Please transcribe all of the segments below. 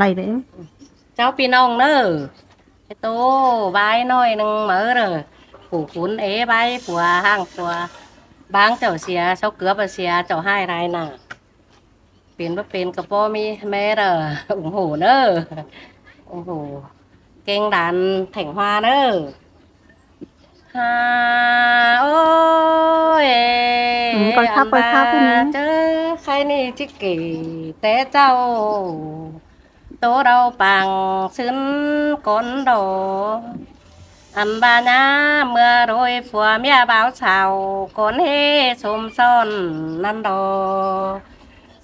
ได้เด้เจ้าพี่น้องเด้อไอ้โตบายน้อยนึงเหมือเด้อผู้ขุนใบผัวห้างผัวบางเจ้าเสียเจ้าเกือบเสียเจ้าให้รายน่ะเป็นบ่เป็นก็บ่มีแม่เด้อโอ้โหเด้อโอ้โหเก่งดันแถ่งhoaเด้อโอ้ยก่อนข้าวเปิดข้าวขึ้นนี้เจอใครนี่จิกกี่แต่เจ้าโตเราปังซึ้นก้นโดอันบาญาเมื่อโรยฝัวเมียบ่าวสาวก้นเฮสมซ่อนนั่นโด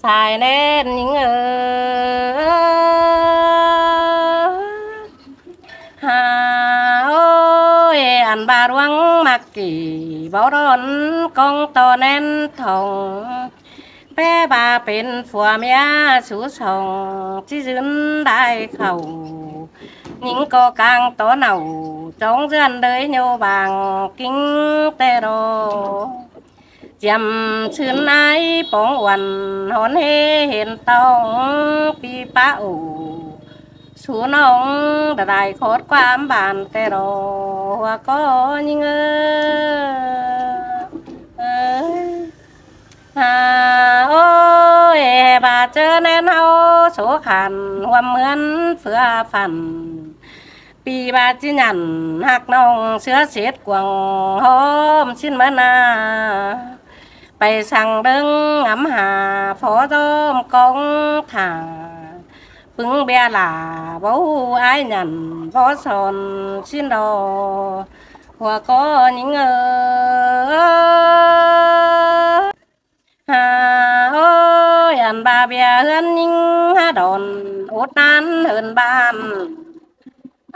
สายแน่นยิงโอ้ยอันบารวงมักกี่บ่ร้อนกองตอแน่นทองแป้บาเป็นผัวเมียสู่ส่งที่ยืนได้เข้าหญิงก็กลางตอเน่าจงเรือนเลยโยบางกิ้งแต่รอจำชื่นไหนป้องวันหอนเห็นต้องปีป้าอูสู่น้องได้โคตรความบานแต่รอว่าก็ยิงโอ้ยบาเจอแน่นเฮาโสขันหัวเหมือนเฟือฟันปีบาจิญันหักน้องเสือเสียดกวงหอมชิ้นมะนาไปสั่งเดึงงำหาฝอต้มกองถ่าปึงเบียหลาเบาอ้ายหยันฝอสอนชิ้นดอหัวก็ยิงโอ้ยอันบาเบียเฮือนยิงหาดอนอดนั้นเหินบ้าน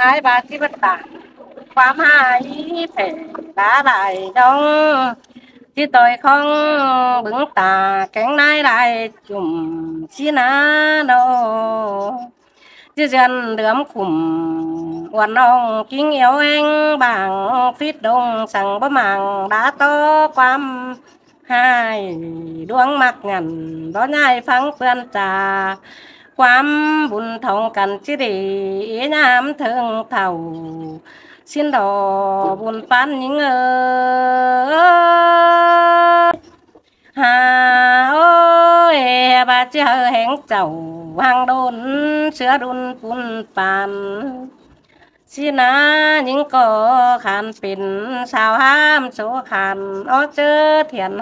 อ้ายบาที่บัดตาความหายแผ่ดาบายดองที่ต่อยของบึงตาแข็งนายลายจุ่มชีนาโนที่เจนเดือมขุมวันน้องกิ้งเอวเองบางฟิดดงสั่งบะมังดาโตความให้ดวงมักงันบ่ง่ายฟังเพื่อนจาความบุญทองกันจิดียามถึงเท่าสิ้นดอบุญปันยิงโอ้ยบาเจอแห่งเจ้าหางโดนเสือดุนปุ่นปานสินายิงก็ขานเป็นสาวห้ามโสขานเจอเทียน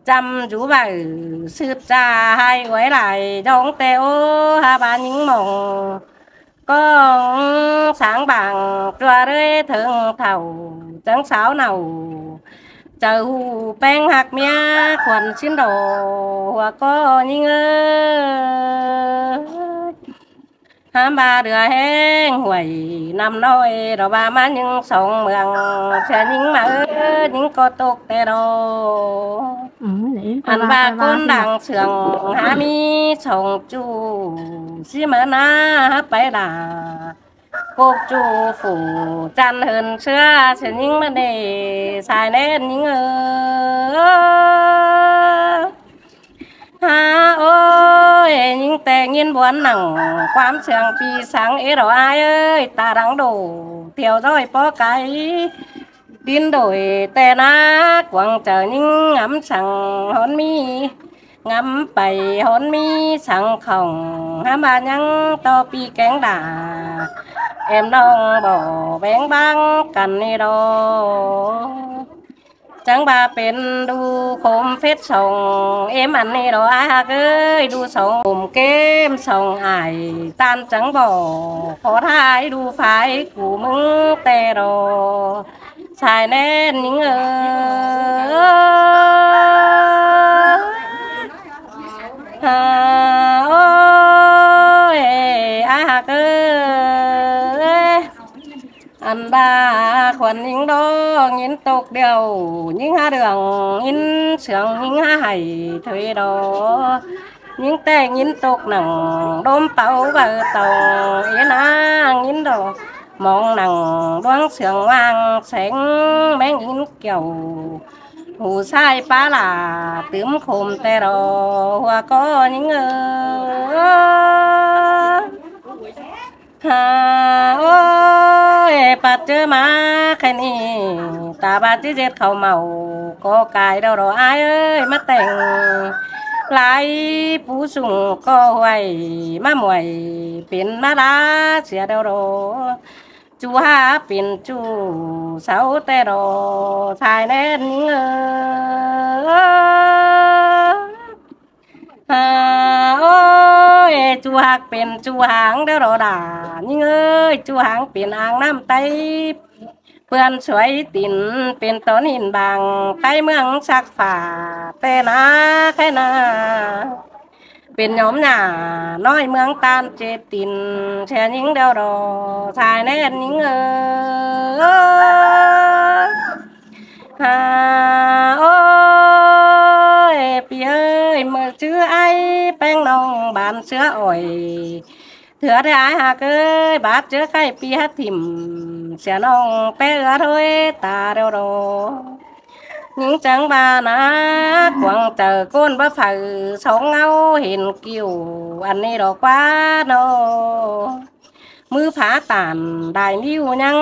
จำอยู่บ่สืบจาให้ไว้หลายดองเตโอหาบานยิงมองก็สางบางตัวเรื่อยถึงเท่าจังสาวเน่าเจอหูแป้งหักเมียขวัญชิ้นโดหัวก็ยิงหามบาเดือแห้งห่วยนำน้อยเราบามายิงสองเมืองเสียยิงมายิงก็ตกแต่รออันบาก้นดังเสืองหามีส่งจูสิมานาไปด่ากบจูฝูจันเหินเชื่อเสียยิงมาเดสายแน่นยิงโอ้ยยิงแต่ยินบวนหนังความเสียงปีสังเราอายตาดังโดเที่ยวร้อยป้อไก่ดินโดยแต่นักหวังเจอยิงงำสั่งหอนมีงำไปหอนมีสั่งของหามายังต่อปีแกงด่าเอ็มน้องบ่แบ่งบางกันนี่ดอจังบาเป็นดูโคมเฟซส่งเอ็มอันนี้ดออาเอ้ยดูส่งผมเกมส่งอายตานจังบ่ขอท้ายดูไฟกูมึงแต่รอชายแน่นยิงโอ้ยอาเอ้ยอันบาขวัญยิงดองยินตกเดียวยิงหาเดืองยินเสียงยิงหาไห้ถอยดอยิงแต่ยินตกหนังดมเป่าเบอตองนางยินดอมองหนังดวงเสียงวางแสงแมงยินเกี่ยวหูใส่ปลาหลาตื้มโคมแต่รอหัวก็ยิง หาโอ้ยปัดเจอมาแค่นี้ตาบาดที่เจ็ดเขาเมาก็กายเรารออายเอ้ยมาแต่งหลายผู้สูงก็ไว้มาหมวยเป็นมาลาเสียเรารอจูหาเป็นจูเสาแต่รอชายแน่นโอ้ยจูหักเป็นจูหางเด้อรอด่ายิ่งเอ้ยจูหางเป็นอ่างน้ำไตเพื่อนสวยตินเป็นต้นหินบางใต้เมืองสักฝ่าแต่นาแค่นาเป็นหยอมหน้าน้อยเมืองตามเจตินแช่ยิงเดียวรอชายแน่นยิงหาโอ้ยพี่เอ้ยเมื่อชื่อไอ้แป้งน้องบ้านเสืออ่อยเถื่อได้อายหากเอ้ยบาดเจอไข่ปีหัดถิ่มเสียน้องแป้เอือถ้วยตาเดียวรอยิงจังบานะกวางเจอก้นบ่ฝือสองเงาเห็นกิ้วอันนี้ดอกว่าโนมือผาตานได้นิ้วยัง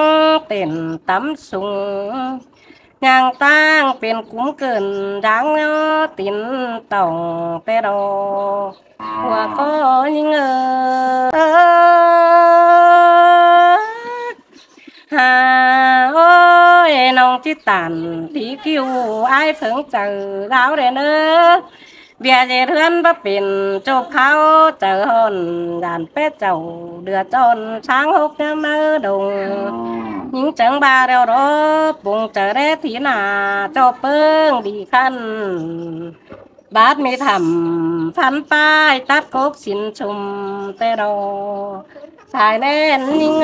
เต้นตำสุงย่างตั้งเป็นกุ้มเกินดังเนาะตินต้องแต่รอหัวก็ยิงหาโอ้ยน้องจิตันที่คิวอายเพิ่งเจอแล้วเด้อเนอเบียเจเทือนบ่เป็นจบเขาเจอหนด่านเป็ดเจ้าเดือจนช้างหกเนี่ยมือดงยิงจังบาเร็วรบปุงเจอได้ทีหน้าจบเปิ้งดีคันบาดไม่ทำฟันป้ายตัดกบสินชุมแต่รอสายแน่นยิง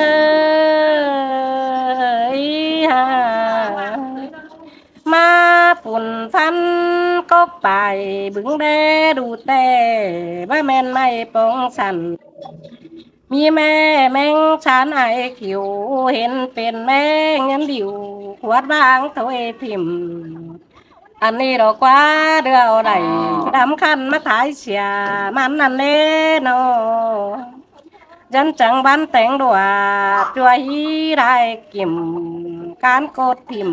ฮามาปุ่นฟันก็ไปบึงแดดูแต่ว่าแม่นไม่ปองสันมีแม่แมงฉันไอขิวเห็นเป็นแม่เงินดิวขวดบางถอยพิมอันนี้ดอกว่าเดือไหลดำคันมาถ่ายเสียมันนั่นเล่นอยันจังบันแต่งดัวจวยได้กิ่มการโกดพิม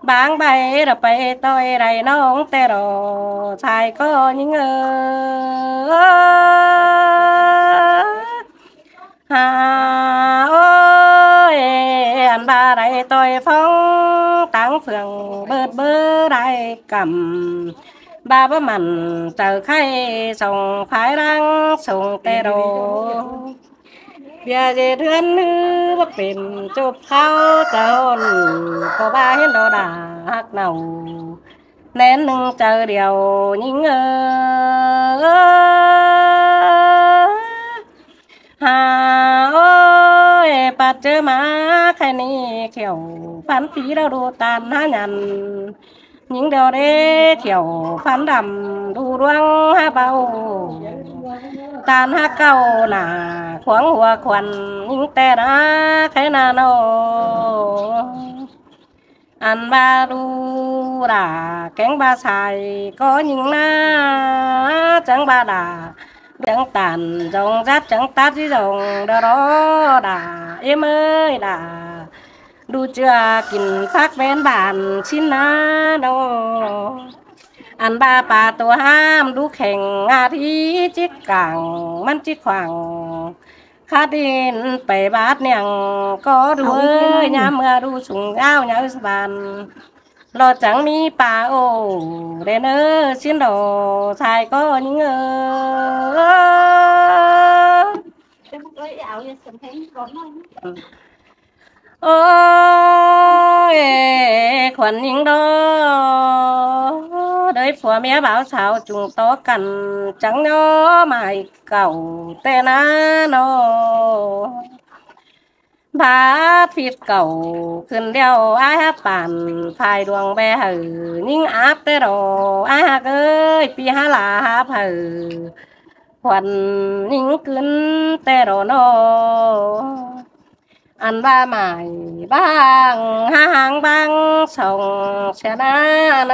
บางใบเราไปต่อยไรน้องแต่รอชายก็ยิงหาโอ้ยอันบาไรต่อยฟ้องตั้งเฟืองเบิดเบอร์ไรกำบาบ่มันเจอไข่ส่งภายรังส่งแต่รอเบียเจเทือนฮือบ่เป็นจุบเข้าเจ้าหนก็ว่าเห็นดอดาฮักเนาแน่นหนึ่งเจอเดียวยิงหาโอ้ยปัดเจอมาแค่นี้เขียวฟันปีเราดูตามหน้ายันยิงเดียวเด้เขียวฟันดำดูดวงหาเบาตานหาเก่าหน้าขวางหัวควันยิงแต่นะแค่นาโนอันบาดูด่าแกงบาใส่ก็ยิงหน้าจังบาด่าจังตันจงจัดจังตัดที่จงเดรอด่าเอ้เอ้ยด่าดูเจือกินฟักเป็นบานชิ้นนาโนอันบาป่าตัวห้ามดูแข่งอาทิจิกกังมันจิกขวางคาดินไปบาดเนียงก็ดูเอ้ยยามเมื่อดูสูงเอ้าเงาสบานรอจังมีป่าโอเรนชิ้นโดชายก็ยิงโอ้ยขวัญยิงดอโดยผัวเมียบ่าวสาวจุงโตกันจังย้อไม่เก่าแต่นาโนบาดผิดเก่าขึ้นเดียวอ้ายป่านภายดวงแบหือยิ่งอาบแต่รออ้ายเอ้ยปีหาลาเผือขวัญยิ่งขึ้นแต่รอโนอันว่าใหม่บางห่างบางส่งชนะโน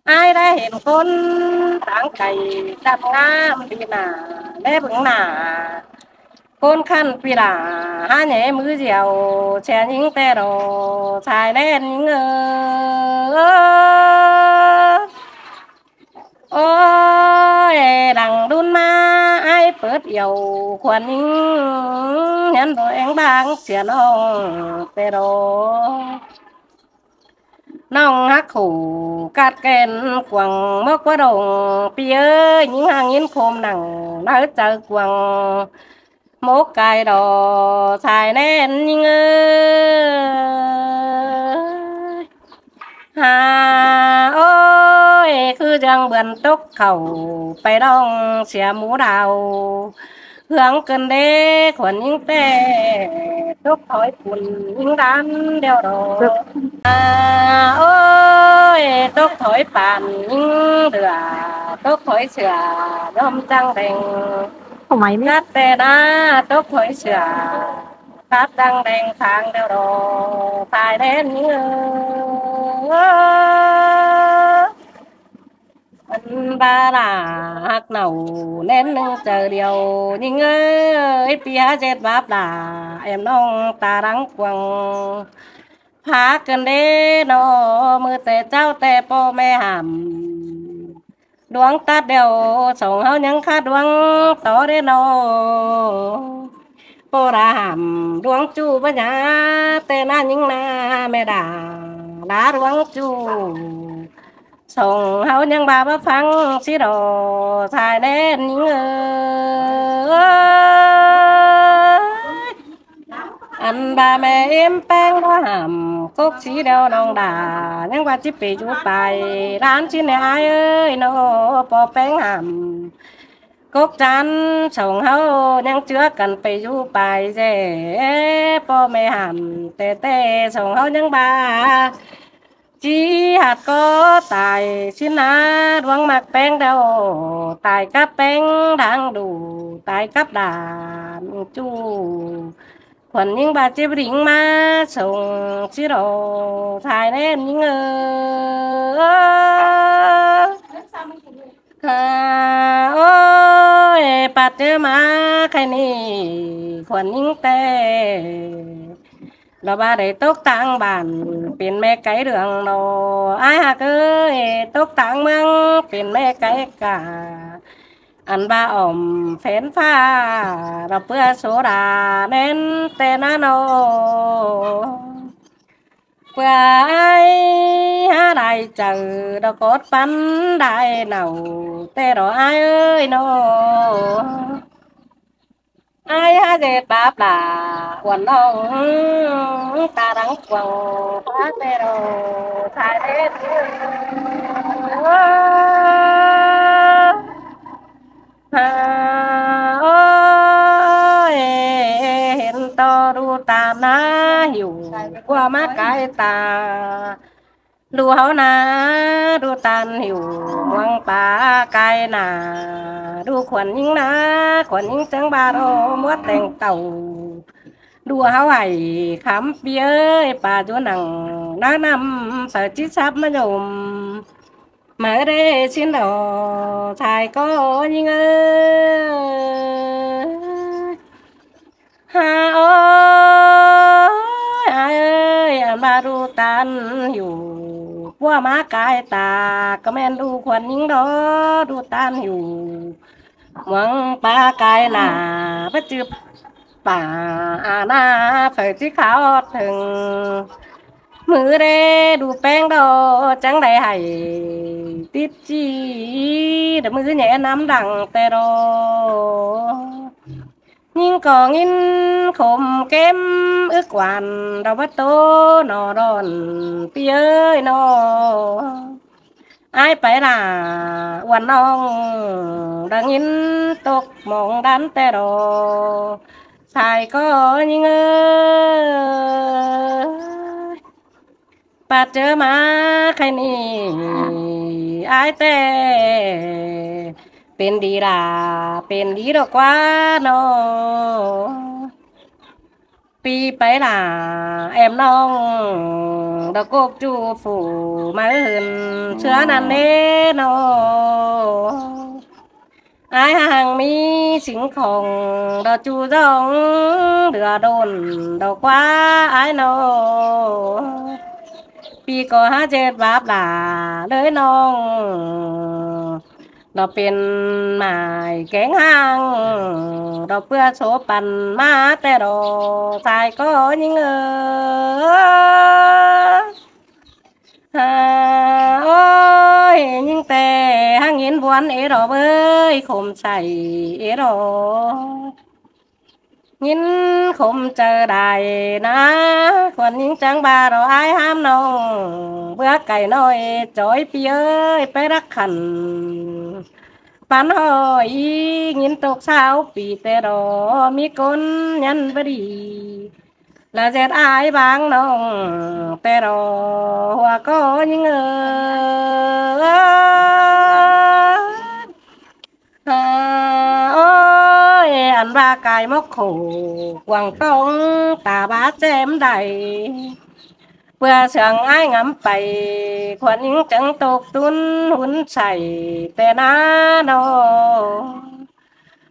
อ้ายได้เห็นคนต่างไก่ดำงามดีหนาได้เบิ่งหน้า คนคันปีลาหาแหนมือเดียวแช่ยิงแต่รอชายแน่นยิงโอ้ยดังดุนมาไอ้เปิดเหี่ยวควันยิงยันตัวเองบางเสียน้องแต่รอน้องฮักขู่กัดแกนกวางมกว่าดงปีเอ้ยยิงหางยินโคมหนังน้าเจอกวางมกไก่ดอชายแน่นยิงหาโอ้ยคือจังเบือนตกเข่าไปร้องเสียหมูดาวเหืองเกินเด้ขวัญยิงแต่ตกถอยปุ่นยิงดันเดียวดอโอ้ยตกถอยป่านยิงเดือตกถอยเสือยอมจังแดงทำไมไม่กัดแต่นาตกถอยเสือกัดดังแดงทางเดียวดอตายแดนยิงอันบาลาหักเหนาแน่นนึงเจอเดียวยิงปีหาเจ็ดบาปลาแอมน้องตารังกวงพากันเด้นอมือแต่เจ้าแต่พ่อแม่หำดวงตาเดียวส่งเฮายังคาดหวังต่อเด้นอโปราหำดวงจูปัญญาแต่น่ายิงนาแม่ดาลาดวงจูส่งเฮายังบาบ่ฟังสิดอชายแน่นยิงอันบาแม่เอ็มแป้งว่าหำกกสีเดียวน้องดายังว่าจิไปอยู่ไปร้านชิ้นไหนเอ้ยโนปอแป้งหำกกจันส่งเฮายังเจือกันไปอยู่ไปเจ้พ่อแม่หำแต่ส่งเฮายังบาจีหัดก็ตายสินะดวงมักแป้งเดาตายกับแป้งดังดูตายกับด่านจูขวัญยิงบาดเจ็บริงมาส่งสิโรทายแน่นยิงโอ้ยปัดเจอมาใครนี่ขวัญยิงแต่เราบาได้ตกต่างบ้านเป็นแม่ไก่เรืองโนอ้ายหักเอ้ยตกต่างเมืองเป็นแม่ไก่กาอันบาอ่อมแฟนฟ้าเราเพื่อโซดาเน้นแต่นาโนเพื่อไอ้หาได้เจอเรากดปันได้เนาแต่เราอ้ายเอ้ยโนอ้ายหาเจ็ดบาปลาวันน้องตาดังกวางพาเตโรชายเด็ดโอ้ยเห็นตอดูตาหน้าอยู่กว่ามาไกลตาดูเฮานาดูตันหิวมวงปลาไก่นาดูขวัญยิงนาขวัญยิงจังบาโรมัวแต่งเต่าดูเฮาไหวคำเปียยป่าจูหนังน้านำเสือจิซับมะยมมาได้ชิ้นดอชายก็ยิงฮาโอ้ยเอ้ยมาดูตันอยู่ว่ามาไกลตาก็แม่นดูขวัญยิงดอดูตันอยู่หวังปลาไก่หนาไปจืบป่าอาณาเฟิที่ขาวถึงมือเรดูแป้งดอจังได้ให้ติดจีแต่มือแหน่น้ำดังแต่รอยิงก่องินขมเก็มอึกหวานเราบัดโตนอรอนเปียเอ้ยนอไอ้ไปล่ะวันน้องดังยินตกมองดันแต่รอชายก็ยิงปัดเจอมาใครนี่ไอ้แต่เป็นดีล่ะเป็นดีดอกกว่าน้อปีไปล่ะแอมน้องดอกกบจูฝูมาเหินเชื้อนันเน่นอ ai hàng mi xính khổng đò chu rong đừa đồn đò quá ai nôปีก็หาเจ็ดบาปด่าเลยน้องเราเป็นหมายแกงห้างเราเพื่อโชปันมาแต่เราชายก็ยิ่งฮ่าโอ้ยยิ่งแต่หางเงินบวนเอรอเอ้ยคมใส่เอรอ nhìn không chờ đài na còn những trắng ba rồi ai ham nông bữa cày nói chối pi ơi phải rắc khẩn bán hỏi nhìn tục sao pi tê đó mi con nhân với đi là dệt ai bang nông tê đó hoa có những ơi anh ba cài móc khổ quàng tông tà bá chém đầy vừa sương ai ngắm bay khuẩn những trắng tục tuôn hun chảy tê na đâu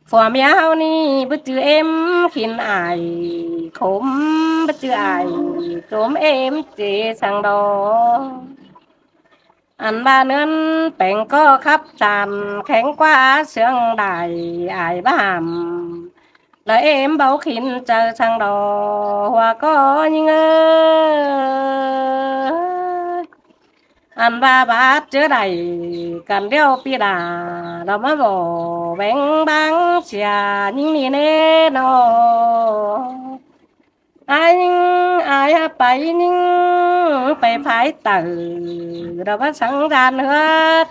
phò méo ni bất chữ em khiến ai khốm bất chữ ai trốn em chỉ sang đó anh ba nương bèn có khắp tràn khánh qua sương đài ai ba hàm là em bao khiến chờ sang đò hoa có những ơi anh ba bát chứa đầy cần đeo pi đà đó mà bỏ bánh băng xìa những nè nè nó ai ai phải nhưng phải từ rồi bắt sẵn ra nữa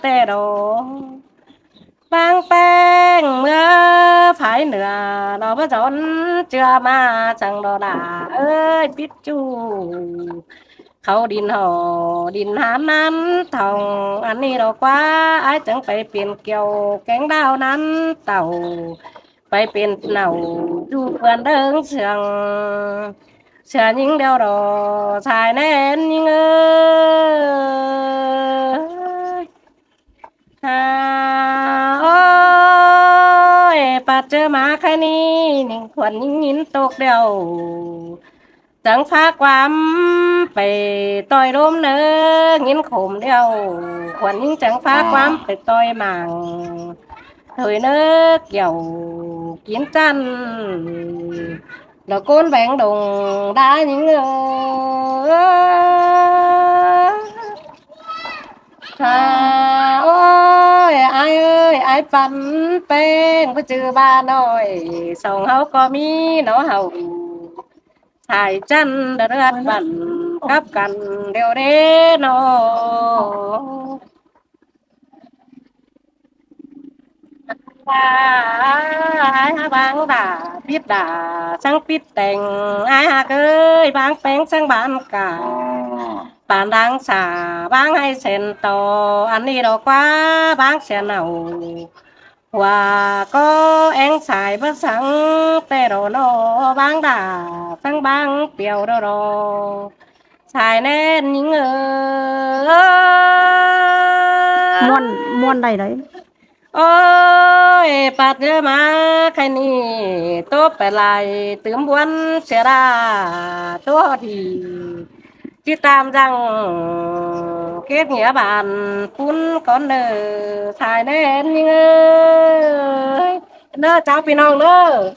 tê đồ bang bang mưa phải nửa nó bắt gió chưa mà chẳng đó đã ơi biết chuเขาดินห่อดินหานั้นทองอันนี้เรากว่าไอ้จังไปเปลี่ยนเกี่ยวแกงดาวนั้นเต่าไปเป็นเหนาดูเพื่อนเดิงเสียงเสียยิงเดียวรอชายแน่นยิงฮ่าโอ้ยปัดเจอมาแค่นี้หนึ่งขวัญยิงยินตกเดียวจังพาความไปต่อยร่มเนื้องินขมเดียวขวัญยิงจังพาความไปต่อยหมางเถยเนื้อเกี่ยวกินจันแล้วก้นแบงดงได้những ôi ai ơi ai bắn bên có chữ ba nói sòng hậu có mi nó hậu hai chân đã rất bắn cắp cần đều đế nó ai ha bang đà biết đà sang biết tình ai ha ơi bang bén sang bán cả bạn đang xả bang hay sen to anh đi đâu quá bang sen nào và có em xài bất sáng tê đồ nó bang đà sang bang piều đồ đồ xài nên nhữngม่วนม่วนใดđấy ôi bát nhớ má cái ni tốt phải lại tướng buôn xe ra tốt thì chứ tam rằng kết nghĩa bạn phun con nợ xài nên những ơi nơ cháu phi nong nơ